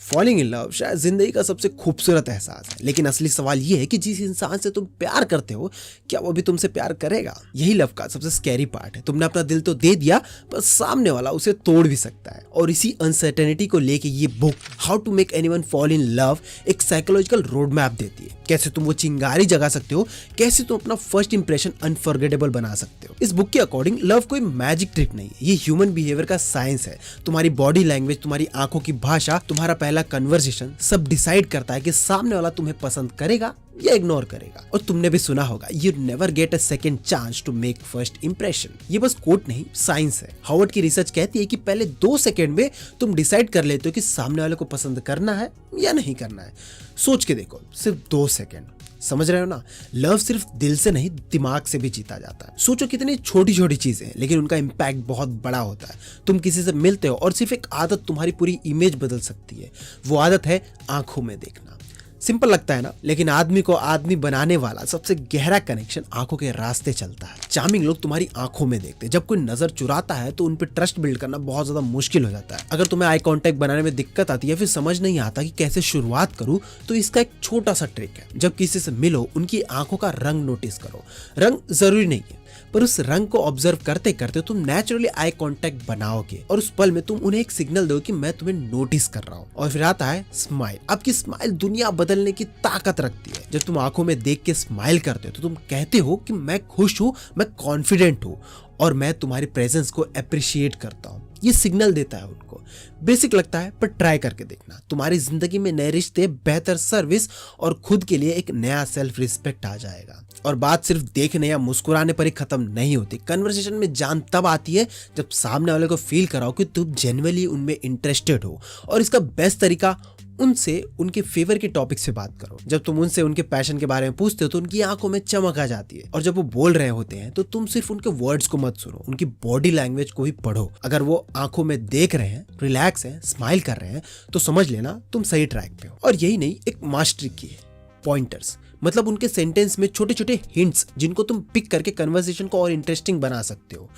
Falling in love शायद जिंदगी का सबसे खूबसूरत एहसास है, लेकिन असली सवाल ये है कि जिस इंसान से तुम प्यार करते हो क्या वो भी तुमसे प्यार करेगा। यही लव का सबसे स्कैरी पार्ट है। तुमने अपना दिल तो दे दिया, पर सामने वाला उसे तोड़ भी सकता है। और इसी अनसर्टेनिटी को लेके ये book how to make anyone fall in love एक साइकोलॉजिकल रोड मैप देती है। कैसे तुम वो चिंगारी जगा सकते हो, कैसे तुम अपना फर्स्ट इंप्रेशन अनफॉरगेटेबल बना सकते हो। इस बुक के अकॉर्डिंग लव कोई मैजिक ट्रिक नहीं है, ये ह्यूमन बिहेवियर का साइंस है। तुम्हारी बॉडी लैंग्वेज, तुम्हारी आंखों की भाषा, तुम्हारा पहला कन्वर्सेशन सब डिसाइड करता है कि सामने वाला तुम्हें पसंद करेगा या इग्नोर करेगा। और तुमने भी सुना होगा, you never get a second chance to make first impression. ये बस कोट नहीं, साइंस है। हार्वर्ड की रिसर्च कहती है कि पहले 2 सेकंड में तुम डिसाइड कर लेते हो कि सामने वाले को पसंद करना है या नहीं करना है। सोच के देखो, सिर्फ 2 सेकंड। समझ रहे हो ना? लव सिर्फ दिल से नहीं, दिमाग से भी जीता जाता है। सोचो कितनी छोटी छोटी चीजें हैं, लेकिन उनका इम्पैक्ट बहुत बड़ा होता है। तुम किसी से मिलते हो और सिर्फ एक आदत तुम्हारी पूरी इमेज बदल सकती है। वो आदत है आंखों में देखना। सिंपल लगता है ना, लेकिन आदमी को आदमी बनाने वाला सबसे गहरा कनेक्शन आंखों के रास्ते चलता है। चार्मिंग लोग तुम्हारी आंखों में देखते हैं। जब कोई नजर चुराता है तो उन पे ट्रस्ट बिल्ड करना बहुत ज्यादा मुश्किल हो जाता है। अगर तुम्हें आई कांटेक्ट बनाने में दिक्कत आती है, फिर समझ नहीं आता कि कैसे शुरुआत करूं, तो इसका एक छोटा सा ट्रिक है। जब किसी से मिलो, उनकी आंखों का रंग नोटिस करो। रंग जरूरी नहीं है, पर उस रंग को ऑब्जर्व करते करते तुम नेचुरली आई कांटेक्ट बनाओगे और उस पल में तुम उन्हें एक सिग्नल दो कि मैं तुम्हें नोटिस कर रहा हूँ। और फिर आता है स्माइल। आपकी स्माइल दुनिया बदलने की ताकत रखती है। जब तुम आंखों में देख के स्माइल करते हो तो तुम कहते हो कि मैं खुश हूँ, मैं कॉन्फिडेंट हूँ और मैं तुम्हारी प्रेजेंस को अप्रिशिएट करता हूँ। ये सिग्नल देता है उनको। बेसिक लगता है, पर ट्राई करके देखना। तुम्हारी जिंदगी में नए रिश्ते, बेहतर सर्विस और खुद के लिए एक नया सेल्फ रिस्पेक्ट आ जाएगा। और बात सिर्फ देखने या मुस्कुराने पर ही खत्म नहीं होती। कन्वर्सेशन में जान तब आती है जब सामने वाले को फील कराओ कि तुम जेन्युइनली उनमें इंटरेस्टेड हो। और इसका बेस्ट तरीका, उनसे उनके फेवर के टॉपिक से बात करो। जब तुम उनसे उनके पैशन के बारे में पूछते हो तो उनकी आंखों में चमक आ जाती है। और जब वो बोल रहे होते हैं तो तुम सिर्फ उनके वर्ड्स को मत सुनो, उनकी बॉडी लैंग्वेज को भी पढ़ो। अगर वो आंखों में देख रहे हैं, रिलैक्स हैं, स्माइल कर रहे हैं, तो समझ लेना तुम सही ट्रैक पे हो। और यही नहीं, एक मास्टरी की है, पॉइंटर्स। मतलब उनके सेंटेंस में छोटे छोटे हिंट्स जिनको तुम पिक करके कन्वर्सेशन को और इंटरेस्टिंग बना सकते हो।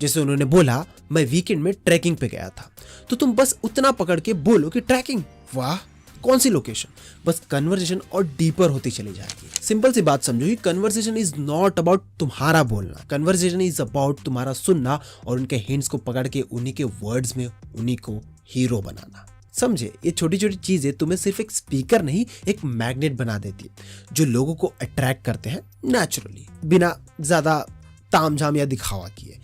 जैसे उन्होंने बोला, मैं वीकेंड में ट्रैकिंग पे गया था, तो तुम बस उतना पकड़ के बोलो कि ट्रैकिंग, वाह, कौन सी लोकेशन। बस कन्वर्सेशन और डीपर होती चली जाएगी। सिंपल सी बात समझो कि कन्वर्सेशन इज नॉट अबाउट तुम्हारा बोलना, कन्वर्सेशन इज अबाउट तुम्हारा सुनना और उनके हिंट्स को पकड़ के उन्हीं के वर्ड्स में उन्हीं को हीरो बनाना। समझे? ये छोटी छोटी चीजें तुम्हें सिर्फ एक स्पीकर नहीं, एक मैग्नेट बना देती है, जो लोगों को अट्रैक्ट करते हैं नेचुरली, बिना ज्यादा तामझाम या दिखावा किए।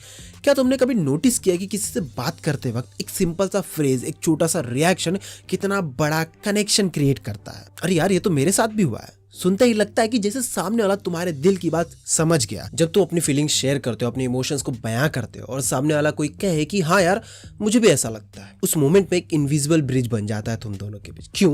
क्या तुमने कभी नोटिस किया कि किसी से बात करते वक्त एक सिंपल सा फ्रेज, एक छोटा सा रिएक्शन कितना बड़ा कनेक्शन क्रिएट करता है? अरे यार, ये तो मेरे साथ भी हुआ है। सुनते ही लगता है कि जैसे सामने वाला तुम्हारे दिल की बात समझ गया। जब तुम अपनी फीलिंग्स शेयर करते हो, अपने इमोशंस को बयां करते हो और सामने वाला कोई कहे कि हाँ यार, मुझे भी ऐसा लगता है, उस मोमेंट में एक इनविजिबल ब्रिज बन जाता है तुम दोनों के बीच। क्यों?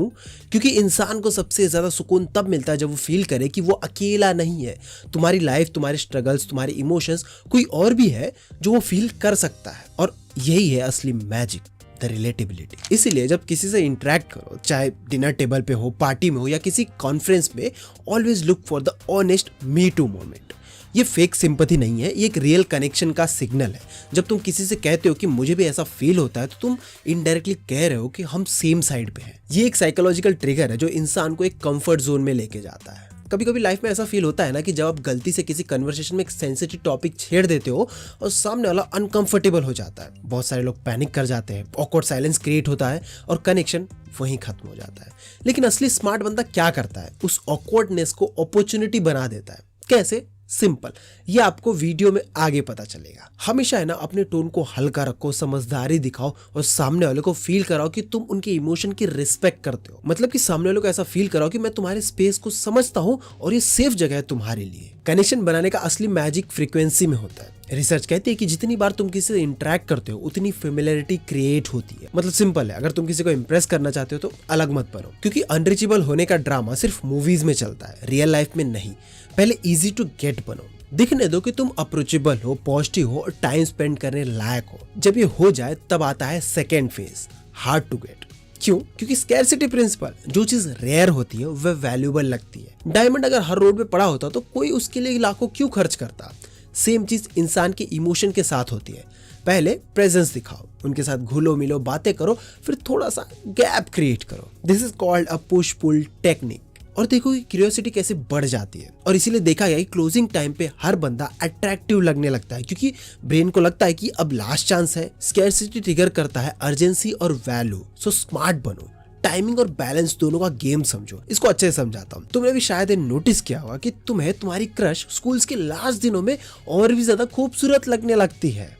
क्योंकि इंसान को सबसे ज्यादा सुकून तब मिलता है जब वो फील करे कि वो अकेला नहीं है। तुम्हारी लाइफ, तुम्हारे स्ट्रगल्स, तुम्हारे इमोशंस कोई और भी है जो वो फील कर सकता है। और यही है असली मैजिक, द रिलेटेबिलिटी। इसीलिए जब किसी से इंटरेक्ट करो, चाहे डिनर टेबल पे हो, पार्टी में हो या किसी कॉन्फ्रेंस में, always look for the honest me too moment. ये फेक सिंपैथी नहीं है, ये एक रियल कनेक्शन का सिग्नल है। जब तुम किसी से कहते हो कि मुझे भी ऐसा फील होता है, तो तुम इनडायरेक्टली कह रहे हो कि हम सेम साइड पे हैं। ये एक साइकोलॉजिकल ट्रिगर है जो इंसान को एक कंफर्ट जोन में लेके जाता है। कभी कभी लाइफ में ऐसा फील होता है ना कि जब आप गलती से किसी कन्वर्सेशन में एक सेंसिटिव टॉपिक छेड़ देते हो और सामने वाला अनकंफर्टेबल हो जाता है। बहुत सारे लोग पैनिक कर जाते हैं, ऑकवर्ड साइलेंस क्रिएट होता है और कनेक्शन वहीं खत्म हो जाता है। लेकिन असली स्मार्ट बंदा क्या करता है? उस ऑकवर्डनेस को अपॉर्चुनिटी बना देता है। कैसे? सिंपल, ये आपको वीडियो में आगे पता चलेगा। हमेशा है ना, अपने टोन को हल्का रखो, समझदारी दिखाओ और सामने वाले को फील कराओ कि तुम उनके इमोशन की रिस्पेक्ट करते हो। मतलब कि सामने वाले को ऐसा फील कराओ कि मैं तुम्हारे स्पेस को समझता हूँ और ये सेफ जगह है तुम्हारे लिए। कनेक्शन बनाने का असली मैजिक फ्रीक्वेंसी में होता है। रिसर्च कहती है कि जितनी बार तुम किसी से इंटरेक्ट करते हो, उतनी फेमिलियरिटी क्रिएट होती है। मतलब सिंपल है, अगर तुम किसी को इंप्रेस करना चाहते हो तो अलग मत बनो, क्योंकि अनरीचेबल होने का ड्रामा सिर्फ मूवीज में चलता है, रियल लाइफ में नहीं। पहले इजी टू गेट बनो, दिखने दो कि तुम अप्रोचेबल हो, पॉजिटिव हो और टाइम स्पेंड करने लायक हो। जब ये हो जाए तब आता है second phase, hard to get. क्यों? क्योंकि स्कैरसिटी प्रिंसिपल, जो चीज रेयर होती है वह वैल्यूएबल लगती है। डायमंड अगर हर रोड पे पड़ा होता तो कोई उसके लिए लाखों क्यों खर्च करता? सेम चीज इंसान के इमोशन के साथ होती है। पहले प्रेजेंस दिखाओ, उनके साथ घुलो मिलो, बातें करो, फिर थोड़ा सा गैप क्रिएट करो। This is called a push pull technique. और देखो कि क्यूरियोसिटी कैसे बढ़ जाती है, और इसीलिए देखा गया कि क्लोजिंग टाइम पे हर बंदा अट्रैक्टिव लगने लगता है, क्योंकि ब्रेन को लगता है कि अब लास्ट चांस है। स्कैरसिटी ट्रिगर करता है अर्जेंसी और वैल्यू। सो स्मार्ट बनो, टाइमिंग और बैलेंस दोनों का गेम समझो। इसको अच्छे से समझाता हूँ। तुमने भी शायद नोटिस किया होगा कि तुम्हें तुम्हारी क्रश स्कूल्स के लास्ट दिनों में और भी ज्यादा खूबसूरत लगने लगती है,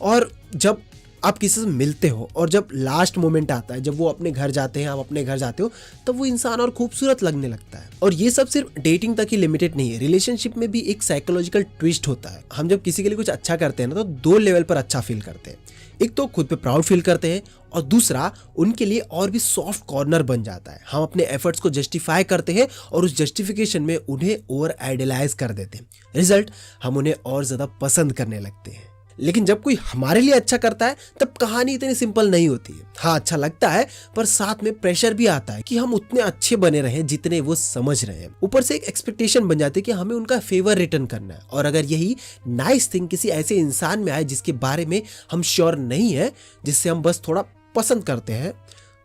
और जब आप किसी से मिलते हो और जब लास्ट मोमेंट आता है, जब वो अपने घर जाते हैं, आप अपने घर जाते हो, तब वो इंसान और खूबसूरत लगने लगता है। और ये सब सिर्फ डेटिंग तक ही लिमिटेड नहीं है, रिलेशनशिप में भी एक साइकोलॉजिकल ट्विस्ट होता है। हम जब किसी के लिए कुछ अच्छा करते हैं ना, तो 2 लेवल पर अच्छा फील करते हैं। एक तो खुद पे प्राउड फील करते हैं, और दूसरा उनके लिए और भी सॉफ्ट कॉर्नर बन जाता है। हम अपने एफर्ट्स को जस्टिफाई करते हैं और उस जस्टिफिकेशन में उन्हें ओवर आइडियलाइज कर देते हैं। रिजल्ट, हम उन्हें और ज्यादा पसंद करने लगते हैं। लेकिन जब कोई हमारे लिए अच्छा करता है, तब कहानी इतनी सिंपल नहीं होती है। हाँ, अच्छा लगता है, पर साथ में प्रेशर भी आता है कि हम उतने अच्छे बने रहें जितने वो समझ रहे हैं। ऊपर से एक एक्सपेक्टेशन बन जाती है कि हमें उनका फेवर रिटर्न करना है। और अगर यही नाइस थिंग किसी ऐसे इंसान में आए जिसके बारे में हम श्योर नहीं है, जिससे हम बस थोड़ा पसंद करते हैं,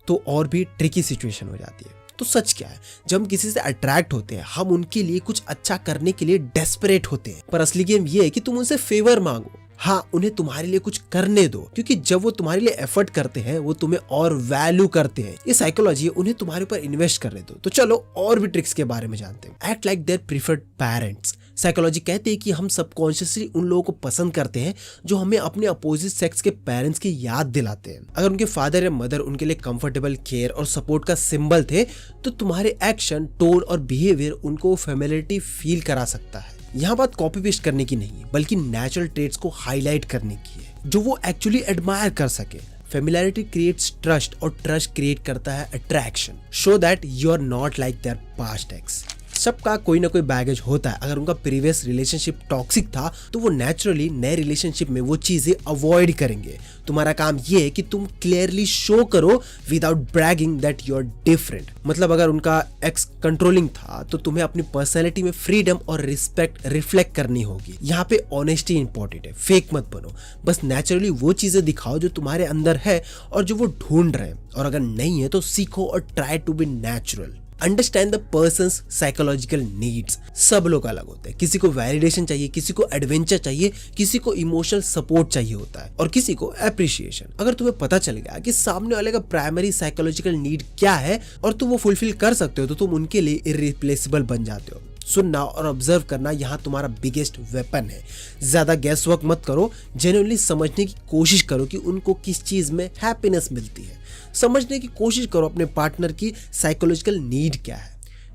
तो और भी ट्रिकी सिचुएशन हो जाती है। तो सच क्या है, जब हम किसी से अट्रैक्ट होते हैं, हम उनके लिए कुछ अच्छा करने के लिए डेस्परेट होते हैं। पर असली गेम ये है कि तुम उनसे फेवर मांगो। हाँ, उन्हें तुम्हारे लिए कुछ करने दो, क्योंकि जब वो तुम्हारे लिए एफर्ट करते हैं, वो तुम्हें और वैल्यू करते हैं। ये साइकोलॉजी है, उन्हें तुम्हारे ऊपर इन्वेस्ट करने दो। तो चलो और भी ट्रिक्स के बारे में जानते हैं। Act like their preferred parents. Psychology कहते हैं कि हम सबकॉन्शियसली उन लोगों को पसंद करते हैं जो हमें अपने अपोजिट सेक्स के पेरेंट्स की याद दिलाते हैं। अगर उनके फादर या मदर उनके लिए कंफर्टेबल, केयर और सपोर्ट का सिंबल थे, तो तुम्हारे एक्शन, टोन और बिहेवियर उनको फेमिलियरिटी फील करा सकता है। यहाँ बात कॉपी पेस्ट करने की नहीं है, बल्कि नेचुरल ट्रेट्स को हाईलाइट करने की है जो वो एक्चुअली एडमायर कर सके। फेमिलियरिटी क्रिएट्स ट्रस्ट, और ट्रस्ट क्रिएट करता है attraction. Show that you are not like their past ex. सबका कोई ना कोई बैगेज होता है। अगर उनका प्रीवियस रिलेशनशिप टॉक्सिक था, तो वो नेचुरली नए रिलेशनशिप में वो चीजें अवॉइड करेंगे। तुम्हारा काम ये है कि तुम क्लियरली शो करो without bragging that you are different. मतलब अगर उनका एक्स कंट्रोलिंग था, तो तुम्हें अपनी पर्सनैलिटी में फ्रीडम और रिस्पेक्ट रिफ्लेक्ट करनी होगी। यहाँ पे ऑनेस्टी इंपॉर्टेंट है, फेक मत बनो। बस नेचुरली वो चीजें दिखाओ जो तुम्हारे अंदर है और जो वो ढूंढ रहे हैं। और अगर नहीं है तो सीखो और try to be natural. Understand the person's psychological needs. सब लोग अलग होते हैं। किसी को वैलिडेशन चाहिए, किसी को एडवेंचर चाहिए, किसी को इमोशनल सपोर्ट चाहिए होता है, और किसी को एप्रिशिएशन। अगर तुम्हें पता चल गया कि सामने वाले का प्राइमरी साइकोलॉजिकल नीड क्या है और तुम वो फुलफिल कर सकते हो, तो तुम उनके लिए इररिप्लेसेबल बन जाते हो। सुनना और ऑब्जर्व करना यहाँ तुम्हारा बिगेस्ट वेपन है। ज्यादा गैस वर्क मत करो, जेन्युइनली समझने की कोशिश करो कि उनको किस चीज में हैप्पीनेस मिलती है। समझने की कोशिश करो अपने पार्टनर की साइकोलॉजिकल नीड क्या है।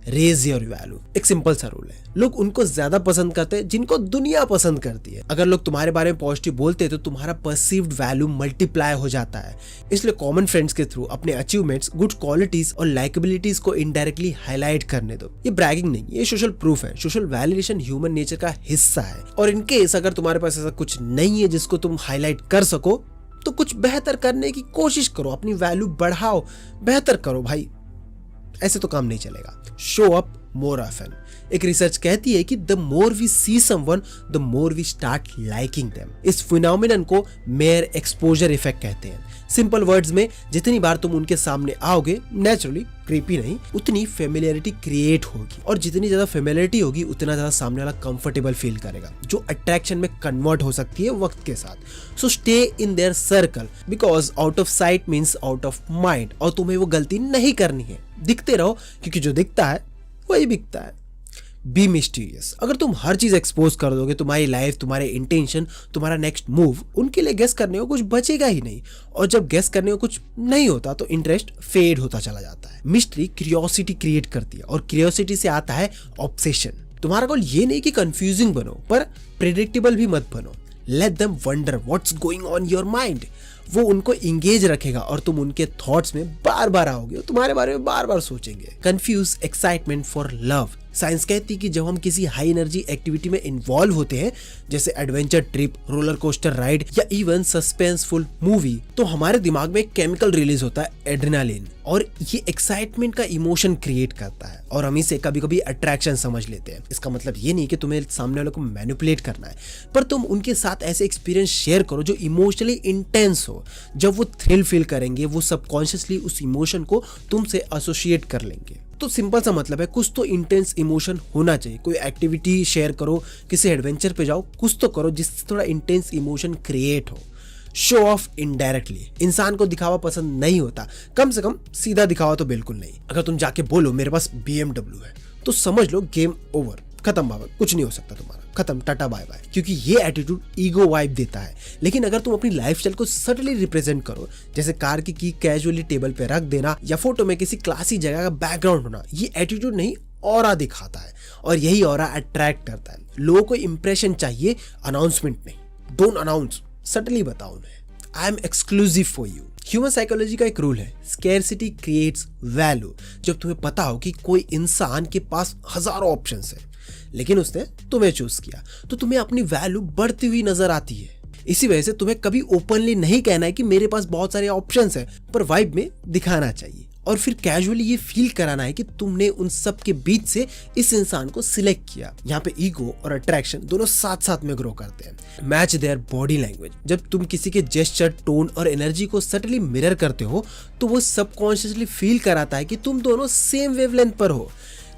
Raise your value. एक सिंपल सा रूल है, लोग उनको ज्यादा पसंद करते हैं जिनको दुनिया पसंद करती है। अगर लोग तुम्हारे बारे में पॉजिटिव बोलते हैं, तो तुम्हारा परसीव्ड वैल्यू मल्टीप्लाई हो जाता है। इसलिए कॉमन फ्रेंड्स के थ्रू अपने अचीवमेंट्स, गुड क्वालिटीज और लाइकेबिलिटीज को इनडायरेक्टली हाईलाइट करने दो। ये ब्रैगिंग नहीं, ये सोशल प्रूफ है। सोशल वैलिडेशन ह्यूमन नेचर का हिस्सा है। और इनकेस अगर तुम्हारे पास ऐसा कुछ नहीं है जिसको तुम हाईलाइट कर सको, तो कुछ बेहतर करने की कोशिश करो, अपनी वैल्यू बढ़ाओ, बेहतर करो भाई। ऐसे तो काम नहीं चलेगा। Show up more often. एक रिसर्च कहती है कि the more we see someone, the more we start liking them. इस फिनोमिनन को मेयर एक्सपोजर इफेक्ट कहते हैं। सिंपल वर्ड्स में, जितनी बार तुम उनके सामने आओगे, नेचुरली क्रीपी नहीं, उतनी फेमिलियरिटी क्रिएट होगी। और जितनी ज्यादा फेमिलियरिटी होगी, उतना ज्यादा सामने वाला कंफर्टेबल फील करेगा, जो अट्रैक्शन में कन्वर्ट हो सकती है वक्त के साथ। So stay in their circle, because out of site means out of mind. और तुम्हें वो गलती नहीं करनी है। दिखते रहो, क्योंकि जो दिखता है वही बिकता है। Be mysterious. अगर तुम हर चीज एक्सपोज कर दोगे, तुम्हारी लाइफ, तुम्हारे इंटेंशन, तुम्हारा नेक्स्ट मूव, उनके लिए गेस करने को कुछ बचेगा ही नहीं। और जब गेस करने को कुछ नहीं होता, तो इंटरेस्ट फेड होता चला जाता है। मिस्ट्री क्यूरियोसिटी क्रिएट करती है, और क्यूरियोसिटी से आता है ऑब्सेशन। तुम्हारा गोल ये नहीं कि कंफ्यूजिंग बनो, पर प्रेडिक्टेबल भी मत बनो। Let them wonder what's going on your mind. वो उनको इंगेज रखेगा, और तुम उनके थॉट्स में बार बार आओगे, तुम्हारे बारे में बार बार सोचेंगे। Confuse excitement for love. Science कहती है कि जब हम किसी हाई एनर्जी एक्टिविटी में इन्वॉल्व होते हैं, जैसे adventure trip, roller coaster ride या इवन सस्पेंसफुल मूवी, तो हमारे दिमाग में एक केमिकल रिलीज होता है एड्रेनालिन, और ये एक्साइटमेंट का इमोशन क्रिएट करता है और हम इसे कभी कभी अट्रैक्शन समझ लेते हैं। इसका मतलब ये नहीं कि तुम्हें सामने वाले को मैनिपुलेट करना है, पर तुम उनके साथ ऐसे एक्सपीरियंस शेयर करो जो इमोशनली इंटेंस हो। जब वो थ्रिल फील करेंगे, वो सबकॉन्शियसली उस इमोशन को तुमसे एसोसिएट कर लेंगे। तो सिंपल सा मतलब है, कुछ तो इंटेंस इमोशन होना चाहिए। कोई एक्टिविटी शेयर करो, किसी एडवेंचर पे जाओ, कुछ तो करो जिससे थोड़ा इंटेंस इमोशन क्रिएट हो। शो ऑफ इनडायरेक्टली, इंसान को दिखावा पसंद नहीं होता, कम से कम सीधा दिखावा तो बिल्कुल नहीं। अगर तुम जाके बोलो मेरे पास BMW है, तो समझ लो गेम ओवर, खत्म बाबा, कुछ नहीं हो सकता तुम्हारा, खत्म, टाटा बाय बाय, क्योंकि ये एटीट्यूड ईगो वाइब देता है। लेकिन अगर तुम अपनी लाइफस्टाइल को सटली रिप्रेजेंट करो, जैसे कार की कैजुअली टेबल पे रख देना या फोटो में किसी क्लासी जगह का बैकग्राउंड होना, ये एटीट्यूड नहीं ऑरा दिखाता है, और यही ऑरा अट्रैक्ट करता है। लोगों को इंप्रेशन चाहिए, अनाउंसमेंट नहीं। डोंट अनाउंस, सटली बताओ उन्हें, I am exclusive for you. Human psychology का एक रूल है, स्कैरसिटी क्रिएट्स वैल्यू। जब तुम्हें पता हो कि कोई इंसान के पास हजारों ऑप्शंस है, लेकिन उसने तुम्हें चूज किया, तो तुम्हें अपनी वैल्यू बढ़ती हुई नजर आती है। इसी वजह से तुम्हें कभी ओपनली नहीं कहना है कि मेरे पास बहुत सारे ऑप्शंस हैं, पर वाइब में दिखाना चाहिए और फिर कैजुअली ये फील कराना है कि तुमने उन सब के बीच से इस इंसान को सिलेक्ट किया। यहाँ पे ईगो और अट्रैक्शन दोनों साथ साथ में ग्रो करते हैं। Match their body language. जब तुम किसी के जेस्चर, टोन और एनर्जी को सटली मिरर करते हो, तो वो सबकॉन्शियसली फील कराता है कि तुम दोनों सेम वेवलेंथ पर हो।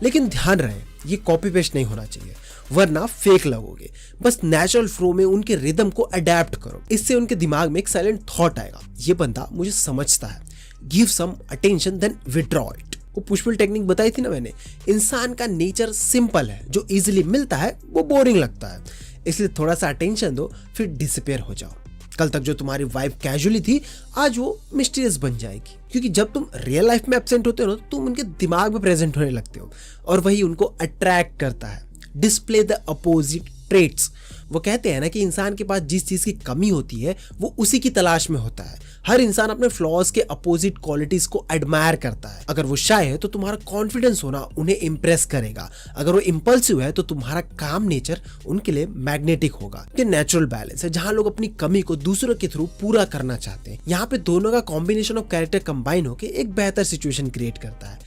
लेकिन ध्यान रहे, ये कॉपी पेस्ट नहीं होना चाहिए, वरना फेक लगोगे। बस नेचुरल फ्लो में उनके रिदम को अडेप्ट करो। इससे उनके दिमाग में एक साइलेंट थॉट आएगा, ये बंदा मुझे समझता है। Give some attention then withdraw it. वो पुशपुल टेक्निक बताई थी ना मैंने। इंसान का नेचर सिंपल है, जो इजीली मिलता है वो बोरिंग लगता है, इसलिए थोड़ा सा अटेंशन दो, फिर डिसअपीयर हो जाओ। कल तक जो तुम्हारी वाइब कैजुअली थी, आज वो मिस्टीरियस बन जाएगी, क्योंकि जब तुम रियल लाइफ में एब्सेंट होते हो ना, तो तुम उनके दिमाग में प्रेजेंट होने लगते हो, और वही उनको अट्रैक्ट करता है। Display the opposite traits. वो कहते हैं ना कि इंसान के पास जिस चीज की कमी होती है, वो उसी की तलाश में होता है। हर इंसान अपने फ्लॉज के अपोजिट क्वालिटीज को एडमायर करता है। अगर वो शाय है तो तुम्हारा कॉन्फिडेंस होना उन्हें इंप्रेस करेगा। अगर वो इंपल्सिव है तो तुम्हारा काम नेचर उनके लिए मैग्नेटिक होगा। ये नेचुरल बैलेंस है, जहां लोग अपनी कमी को दूसरों के थ्रू पूरा करना चाहते हैं। यहाँ पे दोनों का कॉम्बिनेशन ऑफ कैरेक्टर कंबाइन होकर एक बेहतर सिचुएशन क्रिएट करता है।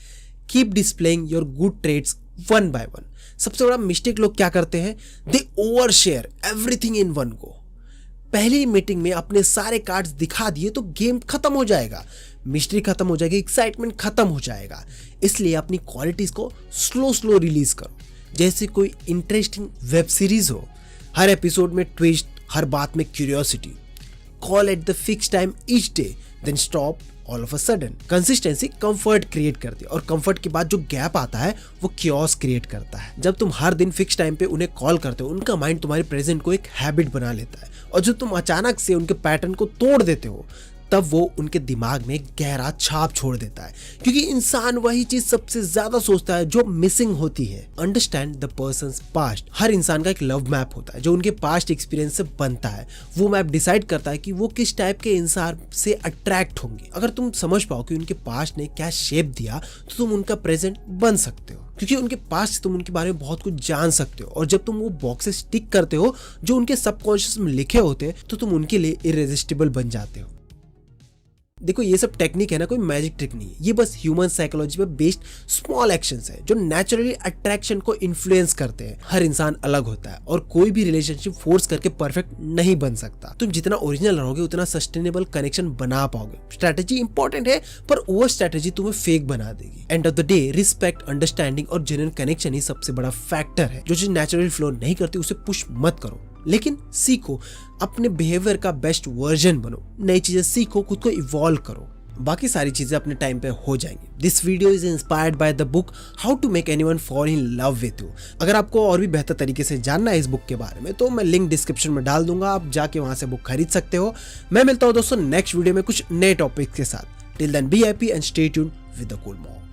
Keep displaying your good traits one by one. सबसे बड़ा मिस्टेक लोग क्या करते हैं, they over share everything in one go. पहली मीटिंग में अपने सारे कार्ड्स दिखा दिए तो गेम खत्म हो जाएगा, मिस्ट्री खत्म हो जाएगी, एक्साइटमेंट खत्म हो जाएगा। इसलिए अपनी क्वालिटीज को स्लो स्लो रिलीज करो, जैसे कोई इंटरेस्टिंग वेब सीरीज हो। हर एपिसोड में ट्विस्ट, हर बात में curiosity. Call at the fix time each day, then stop all of a sudden. Consistency comfort create करती है, और कंफर्ट के बाद जो गैप आता है वो क्योस क्रिएट करता है। जब तुम हर दिन फिक्स टाइम पे उन्हें कॉल करते हो, उनका माइंड तुम्हारे प्रेजेंट को एक हैबिट बना लेता है, और जब तुम अचानक से उनके पैटर्न को तोड़ देते हो, तब वो उनके दिमाग में गहरा छाप छोड़ देता है, क्योंकि इंसान वही चीज सबसे ज्यादा सोचता है जो मिसिंग होती है। Understand the person's past. हर इंसान का एक लव मैप होता है जो उनके पास्ट एक्सपीरियंस से बनता है। वो मैप डिसाइड करता है कि वो किस टाइप के इंसान से अट्रैक्ट होंगे। अगर तुम समझ पाओ कि उनके पास्ट ने क्या शेप दिया, तो तुम उनका प्रेजेंट बन सकते हो, क्योंकि उनके पास्ट से तुम उनके बारे में बहुत कुछ जान सकते हो। और जब तुम वो बॉक्सेस टिक करते हो जो उनके सबकॉन्शियस में लिखे होते हैं, तो तुम उनके लिए इरेजिस्टिबल बन जाते हो। देखो, ये सब टेक्निक है ना, कोई मैजिक ट्रिक नहीं है। ये बस ह्यूमन साइकोलॉजी पे बेस्ड स्मॉल एक्शंस है जो नेचुरली अट्रैक्शन को इन्फ्लुएंस करते हैं। हर इंसान अलग होता है और कोई भी रिलेशनशिप फोर्स करके परफेक्ट नहीं बन सकता। तुम जितना ओरिजिनल रहोगे उतना सस्टेनेबल कनेक्शन बना पाओगे। स्ट्रैटेजी इंपॉर्टेंट है, पर ओवर स्ट्रैटेजी तुम्हें फेक बना देगी। End of the day, respect, understanding और जेन्युइन कनेक्शन ही सबसे बड़ा फैक्टर है। जो चीज नेचुरली फ्लो नहीं करती उसे पुश मत करो, लेकिन सीखो, अपने बिहेवियर का बेस्ट वर्जन बनो, नई चीजें सीखो, खुद को इवॉल्व करो। बाकी सारी चीजें अपने टाइम पे हो जाएंगी। This video is inspired by the book how to make anyone fall in love with you. अगर आपको और भी बेहतर तरीके से जानना है इस बुक के बारे में, तो मैं लिंक डिस्क्रिप्शन में डाल दूंगा, आप जाके वहां से बुक खरीद सकते हो। मैं मिलता हूं दोस्तों नेक्स्ट वीडियो में कुछ नए टॉपिक के साथ। Till then be happy and stay tuned with the cool mom.